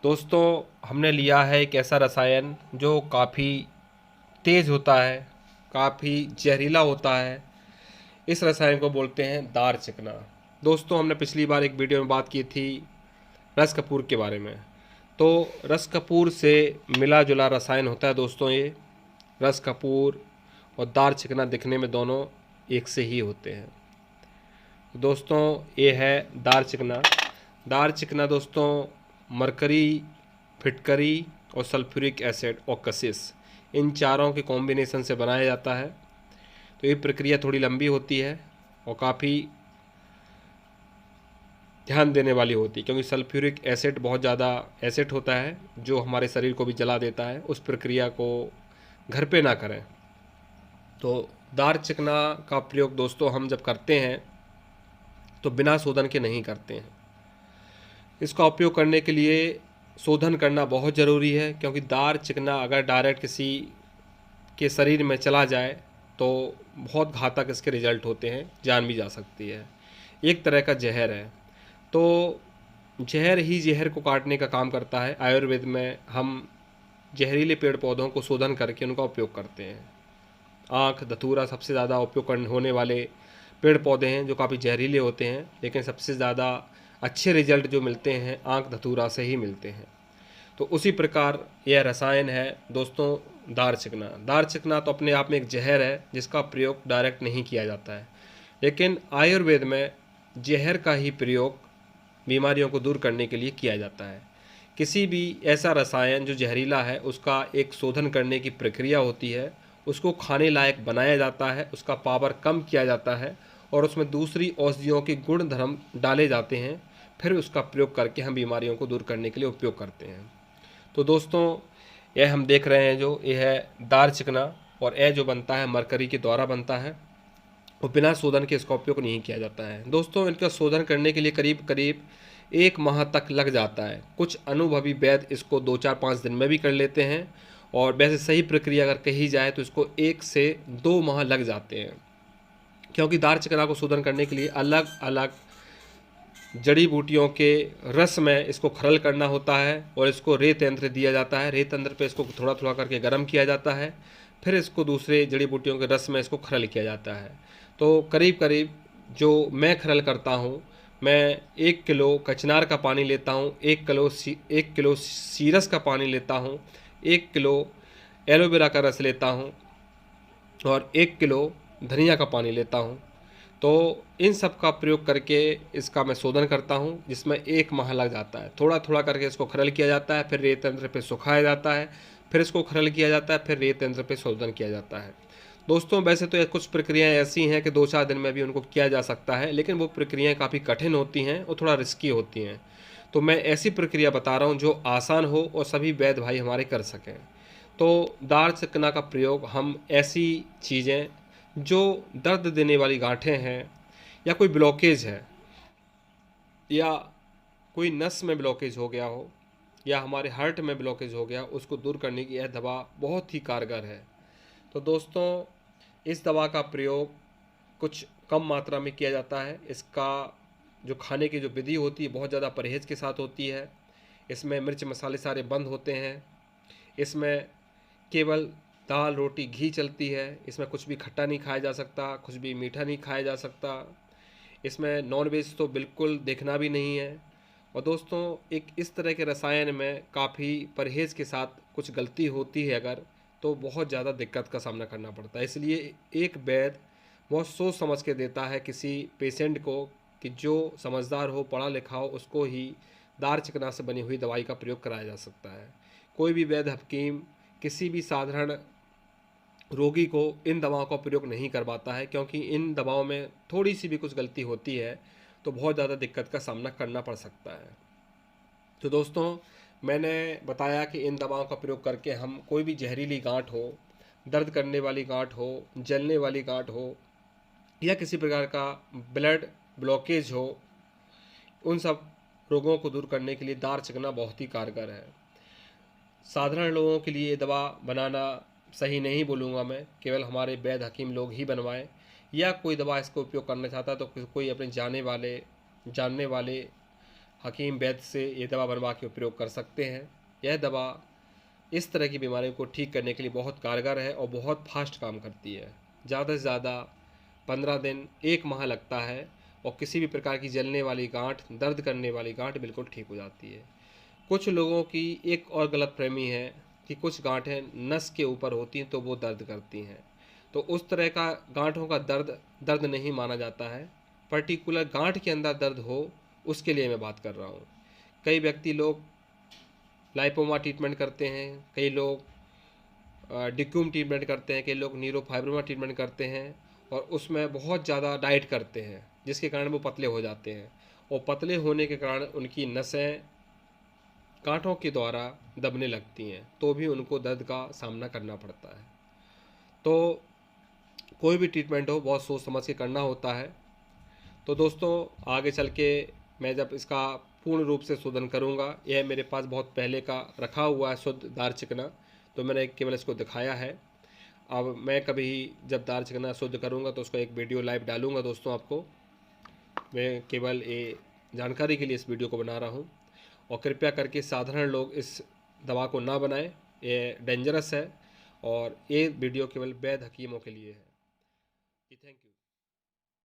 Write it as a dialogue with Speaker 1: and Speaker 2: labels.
Speaker 1: दोस्तों, हमने लिया है एक ऐसा रसायन जो काफ़ी तेज़ होता है, काफ़ी जहरीला होता है। इस रसायन को बोलते हैं दार चिकना। दोस्तों, हमने पिछली बार एक वीडियो में बात की थी रस कपूर के बारे में। तो रस कपूर से मिला जुला रसायन होता है दोस्तों ये। रस कपूर और दार चिकना दिखने में दोनों एक से ही होते हैं। दोस्तों, ये है दार चिकना। दार चिकना दोस्तों मरकरी, फिटकरी और सल्फ्यूरिक एसिड और कसिस, इन चारों के कॉम्बिनेशन से बनाया जाता है। तो ये प्रक्रिया थोड़ी लंबी होती है और काफ़ी ध्यान देने वाली होती है, क्योंकि सल्फ्यूरिक एसिड बहुत ज़्यादा एसिड होता है जो हमारे शरीर को भी जला देता है। उस प्रक्रिया को घर पे ना करें। तो दार चिकना का प्रयोग दोस्तों हम जब करते हैं तो बिना शोधन के नहीं करते हैं। इसका उपयोग करने के लिए शोधन करना बहुत ज़रूरी है, क्योंकि दार चिकना अगर डायरेक्ट किसी के शरीर में चला जाए तो बहुत घातक इसके रिजल्ट होते हैं, जान भी जा सकती है। एक तरह का जहर है। तो जहर ही जहर को काटने का काम करता है। आयुर्वेद में हम जहरीले पेड़ पौधों को शोधन करके उनका उपयोग करते हैं। आँख, धतूरा सबसे ज़्यादा उपयोग करने होने वाले पेड़ पौधे हैं जो काफ़ी जहरीले होते हैं, लेकिन सबसे ज़्यादा अच्छे रिजल्ट जो मिलते हैं आँख धतूरा से ही मिलते हैं। तो उसी प्रकार यह रसायन है दोस्तों दार चिकना। दार चिकना तो अपने आप में एक जहर है जिसका प्रयोग डायरेक्ट नहीं किया जाता है, लेकिन आयुर्वेद में जहर का ही प्रयोग बीमारियों को दूर करने के लिए किया जाता है। किसी भी ऐसा रसायन जो जहरीला है उसका एक शोधन करने की प्रक्रिया होती है, उसको खाने लायक बनाया जाता है, उसका पावर कम किया जाता है और उसमें दूसरी औषधियों के गुण धर्म डाले जाते हैं। फिर उसका प्रयोग करके हम बीमारियों को दूर करने के लिए उपयोग करते हैं। तो दोस्तों, यह हम देख रहे हैं जो यह है दार चिकना, और यह जो बनता है मरकरी के द्वारा बनता है और बिना शोधन के इसका उपयोग नहीं किया जाता है। दोस्तों, इनका शोधन करने के लिए करीब करीब 1 माह तक लग जाता है। कुछ अनुभवी वैद्य इसको 2-4-5 दिन में भी कर लेते हैं, और वैसे सही प्रक्रिया अगर कही जाए तो इसको 1 से 2 माह लग जाते हैं, क्योंकि दार चिकना को शोधन करने के लिए अलग अलग जड़ी बूटियों के रस में इसको खरल करना होता है और इसको रेत यंत्र दिया जाता है। रेत यंत्र पे इसको थोड़ा थोड़ा करके गर्म किया जाता है, फिर इसको दूसरे जड़ी बूटियों के रस में इसको खरल किया जाता है। तो करीब करीब जो मैं खरल करता हूँ, मैं 1 किलो कचनार का पानी लेता हूँ, 1 किलो सीरस का पानी लेता हूँ, 1 किलो एलोवेरा का रस लेता हूँ और 1 किलो धनिया का पानी लेता हूँ। तो इन सब का प्रयोग करके इसका मैं शोधन करता हूँ, जिसमें 1 माह लग जाता है। थोड़ा थोड़ा करके इसको खरल किया जाता है, फिर रेत यंत्र पे सुखाया जाता है, फिर इसको खरल किया जाता है, फिर रेत यंत्र पे शोधन किया जाता है। दोस्तों, वैसे तो ये कुछ प्रक्रियाएं ऐसी हैं कि 2-4 दिन में भी उनको किया जा सकता है, लेकिन वो प्रक्रियाएं काफ़ी कठिन होती हैं और थोड़ा रिस्की होती हैं। तो मैं ऐसी प्रक्रिया बता रहा हूँ जो आसान हो और सभी वैद्य भाई हमारे कर सकें। तो दार चिकना का प्रयोग हम ऐसी चीज़ें जो दर्द देने वाली गांठें हैं, या कोई ब्लॉकेज है, या कोई नस में ब्लॉकेज हो गया हो, या हमारे हार्ट में ब्लॉकेज हो गया, उसको दूर करने की यह दवा बहुत ही कारगर है। तो दोस्तों, इस दवा का प्रयोग कुछ कम मात्रा में किया जाता है। इसका जो खाने की जो विधि होती है बहुत ज़्यादा परहेज़ के साथ होती है। इसमें मिर्च मसाले सारे बंद होते हैं। इसमें केवल दाल रोटी घी चलती है। इसमें कुछ भी खट्टा नहीं खाया जा सकता, कुछ भी मीठा नहीं खाया जा सकता। इसमें नॉन वेज तो बिल्कुल देखना भी नहीं है। और दोस्तों, एक इस तरह के रसायन में काफ़ी परहेज़ के साथ कुछ गलती होती है अगर, तो बहुत ज़्यादा दिक्कत का सामना करना पड़ता है। इसलिए एक वैद्य बहुत सोच समझ के देता है किसी पेशेंट को, कि जो समझदार हो, पढ़ा लिखा हो, उसको ही दार चिकना से बनी हुई दवाई का प्रयोग कराया जा सकता है। कोई भी वैद्य हकीम किसी भी साधारण रोगी को इन दवाओं का प्रयोग नहीं करवाता है, क्योंकि इन दवाओं में थोड़ी सी भी कुछ गलती होती है तो बहुत ज़्यादा दिक्कत का सामना करना पड़ सकता है। तो दोस्तों, मैंने बताया कि इन दवाओं का प्रयोग करके हम कोई भी जहरीली गांठ हो, दर्द करने वाली गांठ हो, जलने वाली गांठ हो, या किसी प्रकार का ब्लड ब्लॉकेज हो, उन सब रोगों को दूर करने के लिए दार चिकना बहुत ही कारगर है। साधारण लोगों के लिए ये दवा बनाना सही नहीं बोलूँगा मैं, केवल हमारे वैद्य हकीम लोग ही बनवाएं। या कोई दवा इसको उपयोग करना चाहता है तो कोई अपने जानने वाले हकीम वैद्य से ये दवा बनवा के उपयोग कर सकते हैं। यह दवा इस तरह की बीमारियों को ठीक करने के लिए बहुत कारगर है और बहुत फास्ट काम करती है। ज़्यादा से ज़्यादा 15 दिन 1 माह लगता है और किसी भी प्रकार की जलने वाली गांठ, दर्द करने वाली गांठ बिल्कुल ठीक हो जाती है। कुछ लोगों की एक और गलतफहमी है कि कुछ गांठें नस के ऊपर होती हैं तो वो दर्द करती हैं। तो उस तरह का गांठों का दर्द नहीं माना जाता है। पर्टिकुलर गांठ के अंदर दर्द हो उसके लिए मैं बात कर रहा हूँ। कई व्यक्ति लोग लाइपोमा ट्रीटमेंट करते हैं, कई लोग डिक्यूम ट्रीटमेंट करते हैं, कई लोग न्यूरोफाइब्रोमा ट्रीटमेंट करते हैं और उसमें बहुत ज़्यादा डाइट करते हैं जिसके कारण वो पतले हो जाते हैं और पतले होने के कारण उनकी नसें कांटों के द्वारा दबने लगती हैं तो भी उनको दर्द का सामना करना पड़ता है। तो कोई भी ट्रीटमेंट हो बहुत सोच समझ के करना होता है। तो दोस्तों आगे चल के मैं जब इसका पूर्ण रूप से शोधन करूँगा, यह मेरे पास बहुत पहले का रखा हुआ है शुद्ध दार चिकना, तो मैंने केवल इसको दिखाया है। अब मैं कभी जब दार चिकना शुद्ध करूँगा तो उसका एक वीडियो लाइव डालूँगा दोस्तों आपको। मैं केवल ये जानकारी के लिए इस वीडियो को बना रहा हूँ और कृपया करके साधारण लोग इस दवा को ना बनाएं, ये डेंजरस है और ये वीडियो केवल वैद्य हकीमों के लिए है। Thank you.